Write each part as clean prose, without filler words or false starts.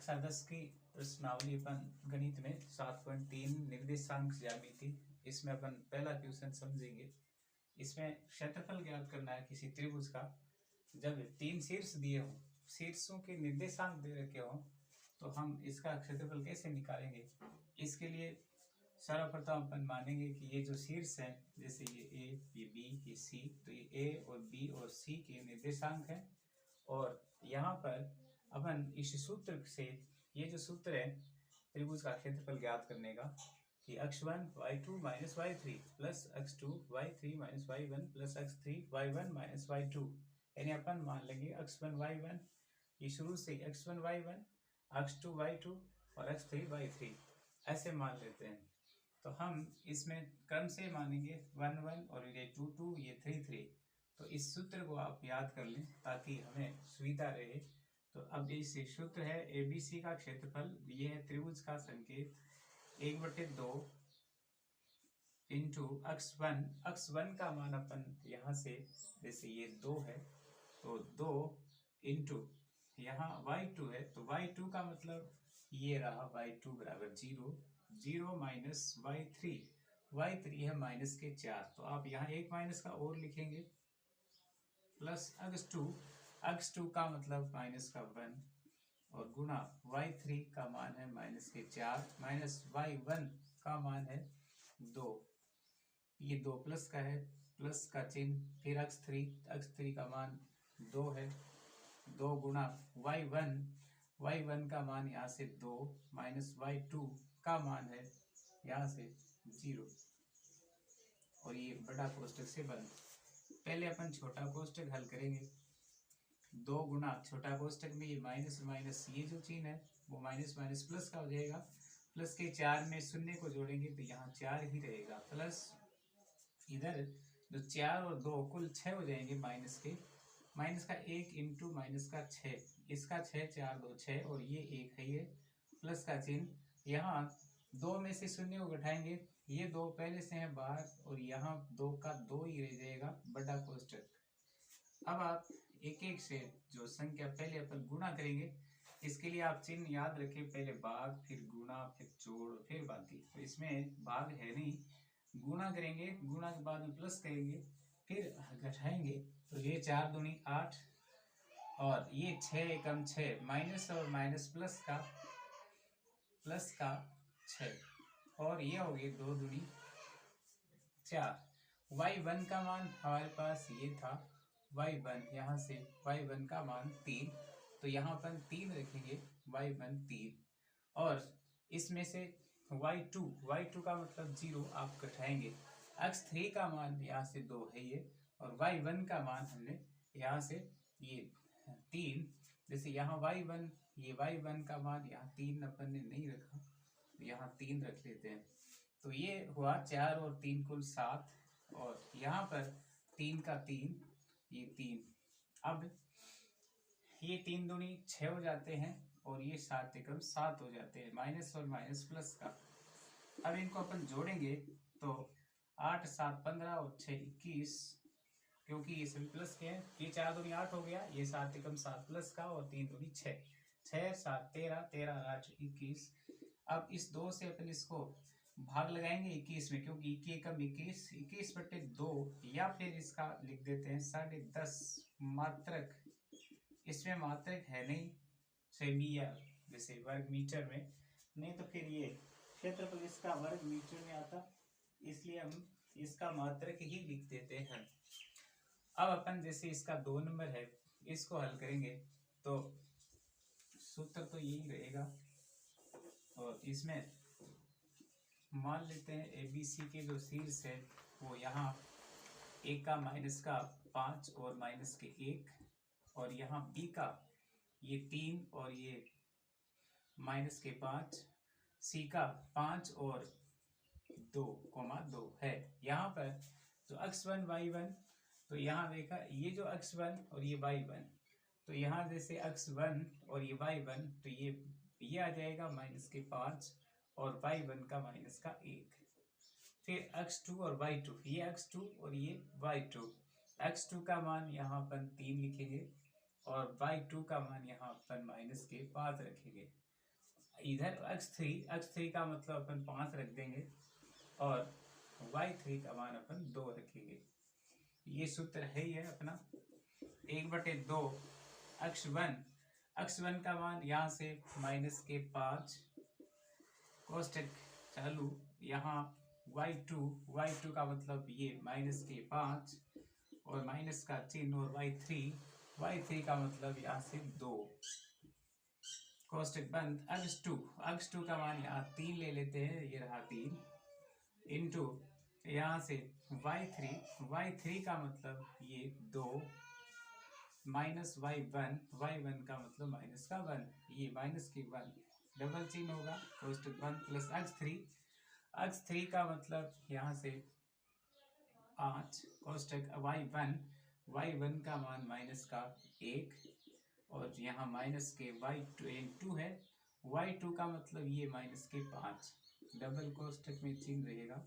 कक्षा 10 की प्रश्नावली अपन गणित में 7.3 निर्देशांक ज्यामिति, इसमें अपन पहला क्वेश्चन समझेंगे। इसमें क्षेत्रफल ज्ञात करना है किसी त्रिभुज का। जब 3 शीर्ष दिए हों, शीर्षों के निर्देशांक दे रखे हों, तो हम इसका क्षेत्रफल कैसे निकालेंगे। इसके लिए सर्वप्रथम अपन मानेंगे कि ये जो शीर्ष है, जैसे ये ए, ये बी, ये सी, तो ये ए और बी और सी के निर्देशांक हैं। और यहाँ पर अपन इस सूत्र से, ये जो सूत्र है त्रिभुज का क्षेत्रफल ज्ञात करने का, कि x1 y2 minus y3 plus x2 y3 minus y1 plus x3 y1 minus y2, यानी अपन मान लेंगे x1 y1, ये शुरू से x1 y1, x2 y2 और x3 y3 ऐसे मान लेते हैं। तो हम इसमें क्रम से मानेंगे 1 1 और ये 2 2, ये 3 3। तो इस सूत्र को आप याद कर लें ताकि हमें सुविधा रहे। तो अब इस सूत्र है ABC का क्षेत्रफल, ये है त्रिभुज का संकेत 1/2 इंटू x1 का मान अपन यहाँ से, जैसे ये 2 है तो 2 इंटू यहाँ y2 है, तो y2 का मतलब ये रहा y2 बराबर 0 0 माइनस y3 है माइनस के 4, तो आप यहाँ एक माइनस का और लिखेंगे, प्लस x2 का मतलब माइनस का 1 और गुणा y3 का मान है माइनस के 4 माइनस y1 का मान है 2, ये 2 प्लस का है, प्लस का चिन्ह, फिर x3 का मान 2 है, 2 गुणा y1 का मान यहाँ से 2 माइनस y2 का मान है यहाँ से 0, और ये बड़ा कोष्टक से बंद। पहले अपन छोटा कोष्टक हल करेंगे। 2 गुणा छोटा कोष्टक में ये माइनस माइनस, ये जो चिन्ह है वो माइनस माइनस प्लस का हो जाएगा, प्लस के 4 में शून्य को जोड़ेंगे तो यहाँ 4 ही रहेगा, प्लस इधर जो 4 और 2 कुल 6 हो जाएंगे, माइनस का 1 इंटू माइनस का 6, इसका 6 4 2 6 और ये 1 है, ये प्लस का चिन्ह, यहाँ 2 में से शून्य को घटाएंगे, ये 2 पहले से है बाहर और यहाँ 2 का 2 ही रह जाएगा, बड़ा कोष्टक। अब आप एक एक से जो संख्या पहले अपन गुणा करेंगे, इसके लिए आप चिन्ह याद रखें, पहले भाग फिर गुणा फिर जोड़ फिर बाकी। तो इसमें भाग है नहीं, गुणा करेंगे, गुणा के बाद में प्लस करेंगे, फिर घटाएंगे, तो ये 4 दूनी 8 और ये 6 एकम 6, माइनस और माइनस प्लस का 6 और ये हो गई 2 दूनी 4। y1 का मान हमारे पास ये था, y1 यहाँ से y1 का मान 3, तो यहाँ पर 3 रखेंगे, y1 3, और इसमें से y2 का मतलब 0 आप घटाएंगे, x3 का मान यहाँ से 2 है ये, और y1 का मान हमने यहाँ से ये 3, जैसे यहाँ y1, ये y1 का मान यहाँ 3 अपन ने नहीं रखा, तो यहाँ 3 रख लेते हैं, तो ये हुआ 4 और 3 कुल 7, और यहाँ पर 3 का 3, ये 3, अब ये 3 दूनी 6 हो जाते हैं और ये 7 एकम 7 हो जाते हैं, माइनस और माइनस प्लस का। अब इनको अपन जोड़ेंगे तो 8 7 15 और 6 21, क्योंकि ये सभी प्लस के हैं, ये 4 दूनी 8 हो गया, ये 7 एकम 7 प्लस का और 3 दूनी 6, 6 7 13 13 8 21। अब इस 2 से अपन इसको भाग लगाएंगे 21 में, क्योंकि 21 एकम 21/2, या फिर इसका लिख देते हैं 10.5 मात्रक। इसमें मात्रक है नहीं, सेमी या जैसे वर्ग मीटर में, नहीं तो फिर ये क्षेत्रफल इसका वर्ग मीटर में आता, इसलिए हम इसका मात्रक ही लिख देते हैं। अब अपन जैसे इसका 2 नंबर है, इसको हल करेंगे तो सूत्र तो यही रहेगा, और इसमें मान लेते हैं ABC के जो शीर्ष है वो यहाँ 1 का माइनस का 5 और माइनस के 1, और यहाँ B का ये 3 और ये माइनस के 5, C का 5 और 2,2 है। यहाँ पर जो x1 y1, तो यहाँ देखा ये जो x1 और ये y1, तो यहाँ जैसे x1 और ये y1, तो ये आ जाएगा माइनस के 5 और y1 का माइनस का 1, फिर x2 और y2, ये x2 और ये y2, x2 का मान यहाँ अपन 3 लिखेंगे और y2 का मान यहाँ अपन माइनस के 5 रखेंगे। इधर x3 का मतलब अपन 5 रख देंगे और y3 का मान अपन 2 रखेंगे। ये सूत्र है ही है अपना 1/2 x1 का मान यहाँ से -5 कोष्टक चालू, यहाँ y2 का मतलब ये -5 और माइनस का चिन्ह और y3 का मतलब यहाँ से 2 कोष्टक बंद। x2 का मान यहाँ 3 ले लेते हैं, ये रहा 3 इंटू यहाँ से y3 का मतलब ये 2 माइनस y1 का मतलब माइनस का 1, ये माइनस के 1 डबल चिन्ह होगा कोष्टक बंद प्लस x3 का मतलब यहाँ से 5 कोष्टक y1 का मान माइनस का 1 और यहाँ माइनस के y2 है, y2 का मतलब ये माइनस के 5 डबल कोष्टक में चिन्ह रहेगा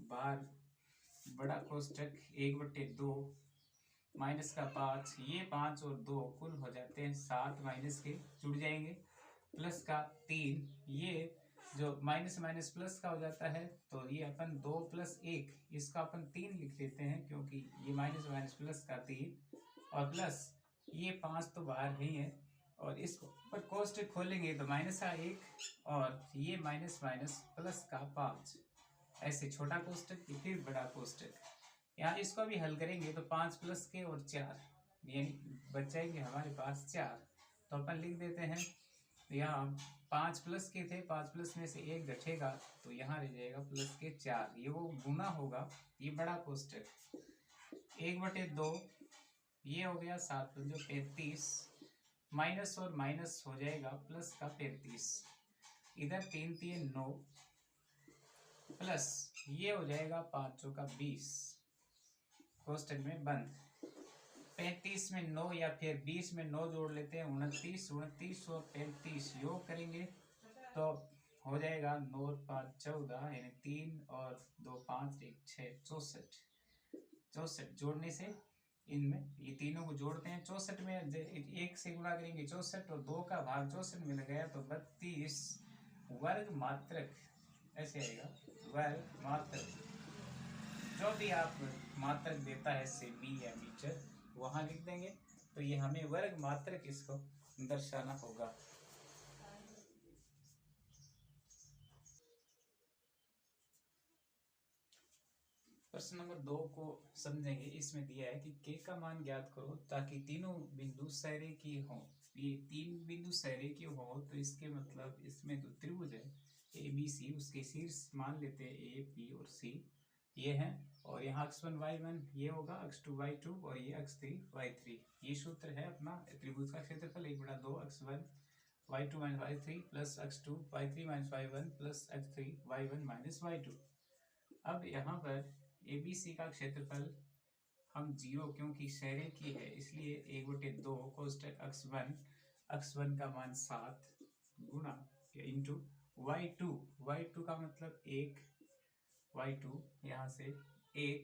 बाहर बड़ा कोष्टक 1/2 माइनस का 5, ये 5 और 2 कुल हो जाते हैं 7 माइनस के जुड़ जाएंगे प्लस का 3, ये जो माइनस माइनस प्लस का हो जाता है तो ये अपन 2 + 1 इसका अपन 3 लिख देते हैं क्योंकि ये माइनस माइनस प्लस का 3 और प्लस ये 5 तो बाहर ही है और इसको पर कोष्टक खोलेंगे तो माइनस का 1 और ये माइनस माइनस प्लस का 5, ऐसे छोटा कोष्टक फिर बड़ा कोष्टक। यहाँ इसको भी हल करेंगे तो 5 + के और 4 यानी बच जाएंगे हमारे पास 4, तो अपन लिख देते हैं यहाँ 5 + के थे, 5 + में से 1 घटेगा तो यहाँ रह जाएगा प्लस के 4, ये वो गुना होगा, ये बड़ा कोष्टक 1/2 ये हो गया 7 × 35 माइनस और माइनस हो जाएगा प्लस का 35, इधर 3 3 9 प्लस ये हो जाएगा 5 × 20 कोष्टक में बंद। 35 में 9 या फिर 20 में 9 जोड़ लेते हैं 29 और 35 योग करेंगे तो हो जाएगा 9 और 5 14 यानी 3 और 2 5 1 6 64 जोड़ने से इनमें ये तीनों को जोड़ते हैं 64 में 1 से गुणा करेंगे 64 और 2 का भाग 64 में लगाया तो 32 वर्ग मात्रक ऐसे आएगा वर्ग मात्रक। जो भी आप मात्रक देता है सेमी या मीटर वहां लिख देंगे तो ये हमें वर्ग मात्रक इसको दर्शाना होगा। प्रश्न नंबर 2 को समझेंगे। इसमें दिया है कि k का मान ज्ञात करो ताकि तीनों बिंदु सरेखीय हो। ये 3 बिंदु सरेखीय हो तो इसके मतलब इसमें जो त्रिभुज है ABC उसके शीर्ष मान लेते हैं A B और C ये है और यहाँ x1 y1 ये होगा x2 y2 और ये x3 y3। ये सूत्र है अपना त्रिभुज का क्षेत्रफल 1/2 x1 y2 - y3 plus x2 y3 - y1 plus x3 y1 - y2। अब यहाँ पर ABC का क्षेत्रफल हम 0 क्योंकि सरेखीय है इसलिए 1/2 कोष्टक x1 का मान 7 गुणा इंटू y2 का मतलब 1 y2 यहाँ से 1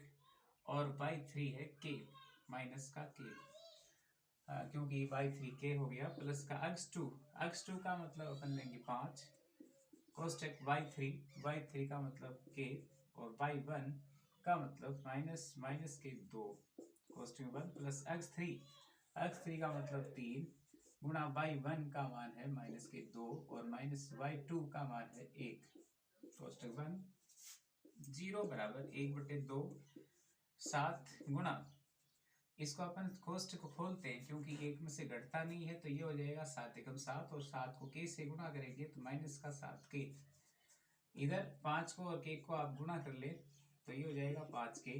और y3 है k माइनस का k क्योंकि y3 k हो गया प्लस का x2 का मतलब अपन लेंगे 5 कोष्टक y3 का मतलब k और y1 का मतलब माइनस के 2 कोष्टक 1 प्लस x3 का मतलब 3 गुणा y1 का मान है माइनस के 2 और माइनस y2 का मान है 1 कोष्टक 1 0 बराबर 1/2 7 गुणा इसको अपन कोष्टक को खोलते हैं क्योंकि 1 में से घटता नहीं है तो ये हो जाएगा 7 एकम 7 और 7 को k से गुणा करेंगे तो माइनस का 7k, इधर 5 को और k को आप गुणा कर ले तो ये हो जाएगा 5k,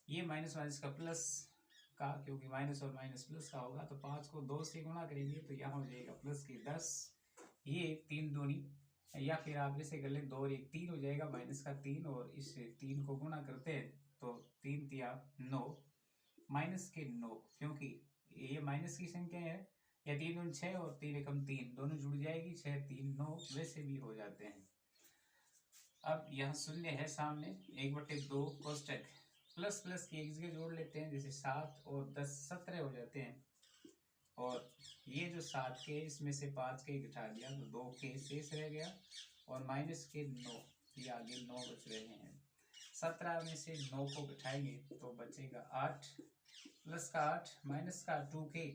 ये माइनस माइनस का प्लस का क्योंकि माइनस और माइनस प्लस का होगा तो 5 को 2 से गुणा करेंगे तो यहाँ हो जाएगा प्लस के 10, ये 3 दूनी या फिर आप इसे कर ले 2 और 1 3 हो जाएगा माइनस का 3 और इस 3 को गुणा करते हैं तो 3 तिया 9 माइनस के 9 क्योंकि ये माइनस की संख्या है या 3 दूनी 6 और 3 एकम 3 दोनों जुड़ जाएगी 6 3 9 वैसे भी हो जाते हैं। अब यहाँ शून्य है सामने 1/2 कोष्टक प्लस प्लस की एक जगह जोड़ लेते हैं जैसे 7 और 10 17 हो जाते हैं और ये जो 7 के इसमें से 5 के घटा दिया तो 2 के शेष रह गया और माइनस के 9, ये आगे 9 बच रहे हैं। 17 में से 9 को घटाएंगे तो बचेगा 8 प्लस का 8 माइनस का 2 के,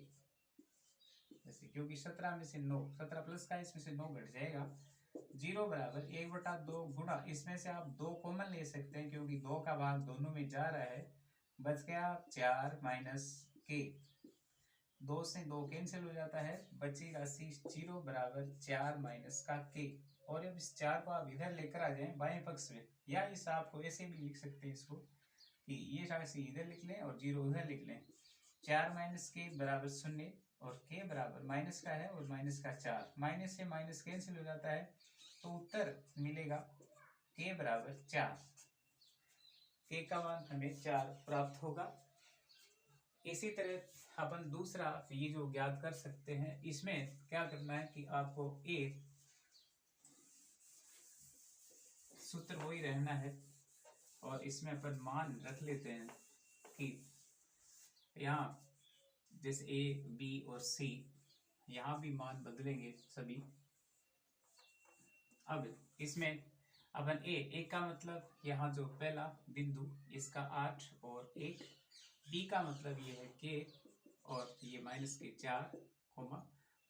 जैसे क्योंकि 17 में से 9, 17 प्लस का इसमें से 9 घट जाएगा। 0 बराबर 1/2 गुणा, इसमें से आप 2 कॉमन ले सकते हैं क्योंकि 2 का भाग दोनों में जा रहा है, बच गया 4 माइनस के, 2 से 2 कैंसिल हो जाता है, बचेगा 0 बराबर 4 माइनस का के। और अब इस 4 को आप इधर लेकर आ जाएं बाएं पक्ष में, या इस आपको ऐसे भी लिख सकते हैं इसको कि ये राशि इधर लिख लें और 0 उधर लिख लें। 4 माइनस के बराबर 0 और के बराबर माइनस का है और माइनस का 4, माइनस से माइनस कैंसिल हो जाता है तो उत्तर मिलेगा के बराबर 4। के का मान हमें 4 प्राप्त होगा। इसी तरह अपन दूसरा ये जो ज्ञात कर सकते हैं, इसमें क्या करना है कि आपको एक सूत्र वही रहना है और इसमें अपन मान रख लेते हैं कि यहाँ जैसे ए बी और सी, यहाँ भी मान बदलेंगे सभी। अब इसमें अपन ए का मतलब यहाँ जो पहला बिंदु इसका 8 और 1, बी का मतलब ये है के और ये माइनस के 4,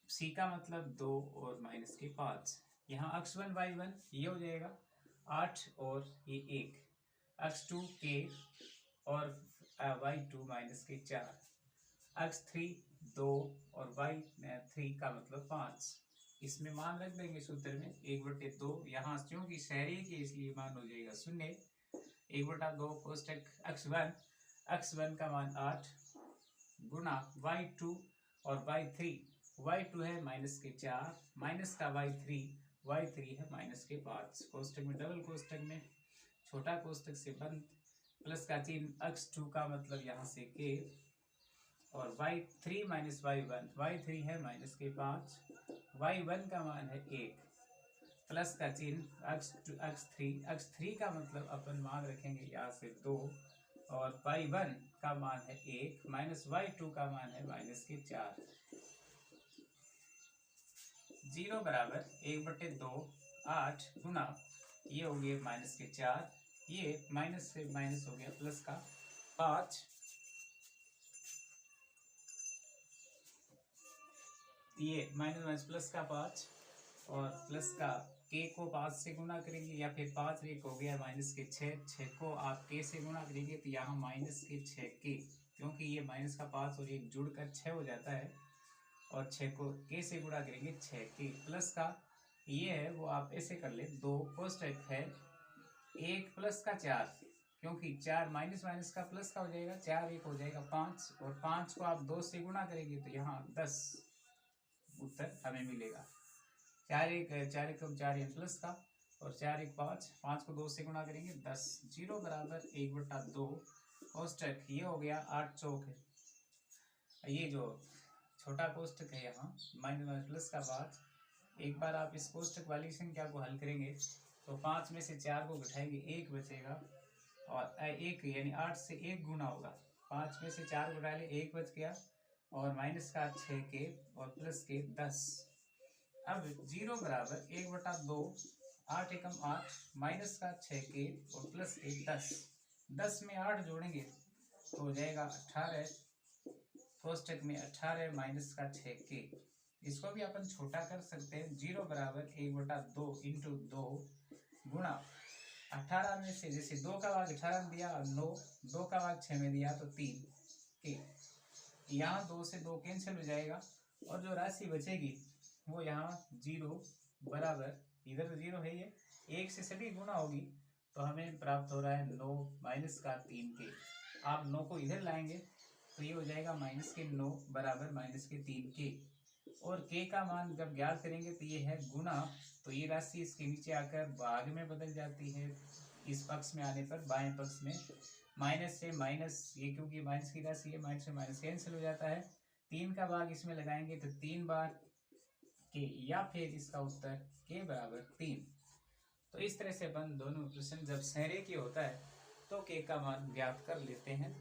सी का मतलब 2 और माइनस के 5। यहाँ x1 y1 ये हो जाएगा 8 और ये 1, x2 के और y2 माइनस के 4, x3 2 और y3 का मतलब 5। इसमें मान रख देंगे सूत्र में 1/2, यहाँ क्योंकि शहरी के इसलिए मान हो जाएगा 0, 1/2 कोष्टक x1 का मान 8 गुना y2 और y2 है माइनस के 4 माइनस का y3 है माइनस के 5। कोष्टक में डबल कोष्टक में छोटा कोष्टक से बंद, प्लस का चिन्ह, x2 का मतलब यहाँ से के और y3 माइनस y3 है माइनस के 5, y1 का मान है 1, प्लस का चिन्ह x3 का मतलब अपन मान रखेंगे यहाँ से 2 और y1 का मान है 1 माइनस y2 का मान है माइनस के 4। 0 बराबर 1/2 8 गुना ये हो गया माइनस के 4, ये माइनस से माइनस हो गया प्लस का 5, ये माइनस प्लस का 5 और प्लस का के को 5 से गुना करेंगे या फिर 5 एक हो गया माइनस के 6 को आप के से गुना करेंगे तो यहाँ माइनस के 6 के, क्योंकि ये माइनस का 5 और 1 जुड़कर 6 हो जाता है और 6 को के से गुणा करेंगे 6 के, प्लस का ये है वो आप ऐसे कर ले 2 कोष्टक है 1 प्लस का 4, क्योंकि 4 माइनस माइनस का प्लस का हो जाएगा, 4 1 हो जाएगा 5 और 5 को आप 2 से गुणा करेंगे तो यहाँ 10 उत्तर हमें मिलेगा। 4 1 4 प्लस का और 4 1 5 को 2 से गुणा करेंगे 10। 0 बराबर 1/2 कोष्टक ये हो गया 8 चौक है, ये जो छोटा कोष्टक है यहाँ माइनस प्लस का 5। एक बार आप इस कोष्टक वाली संख्या को हल करेंगे तो 5 में से 4 को घटाएंगे 1 बचेगा और 1 यानी 8 से 1 गुना होगा, 5 में से 4 घटा ले 1 बच गया और माइनस का 6 के और प्लस के 10। अब 0 बराबर 1/2 8 एकम 8 माइनस का 6 के और प्लस के 10, 10 में 8 जोड़ेंगे तो हो जाएगा 18, कोष्टक में 18 माइनस का 6 के। इसको भी अपन छोटा कर सकते हैं, 0 बराबर 1/2 इंटू 2 गुणा 18 में से जैसे 2 का भाग 18 में दिया 9, 2 का भाग 6 में दिया तो 3 के, यहाँ 2 से 2 कैंसिल हो जाएगा और जो राशि बचेगी वो यहाँ 0 बराबर, इधर तो 0 है, ये 1 से सभी गुना होगी तो हमें प्राप्त हो रहा है 9 माइनस का 3 के। आप 9 को इधर लाएंगे तो ये हो जाएगा माइनस के 9 बराबर माइनस के 3 के, और के का मान जब ज्ञात करेंगे तो ये है गुना, तो ये राशि इसके नीचे आकर भाग में बदल जाती है, इस पक्ष में आने पर बाएं पक्ष में माइनस से माइनस, ये क्योंकि माइनस की राशि है माइनस से माइनस कैंसिल हो जाता है, 3 का भाग इसमें लगाएंगे तो 3 बार के, या फिर इसका उत्तर के बराबर 3। तो इस तरह से अपन दोनों प्रश्न जब सहरे की होता है तो के का मान ज्ञात कर लेते हैं।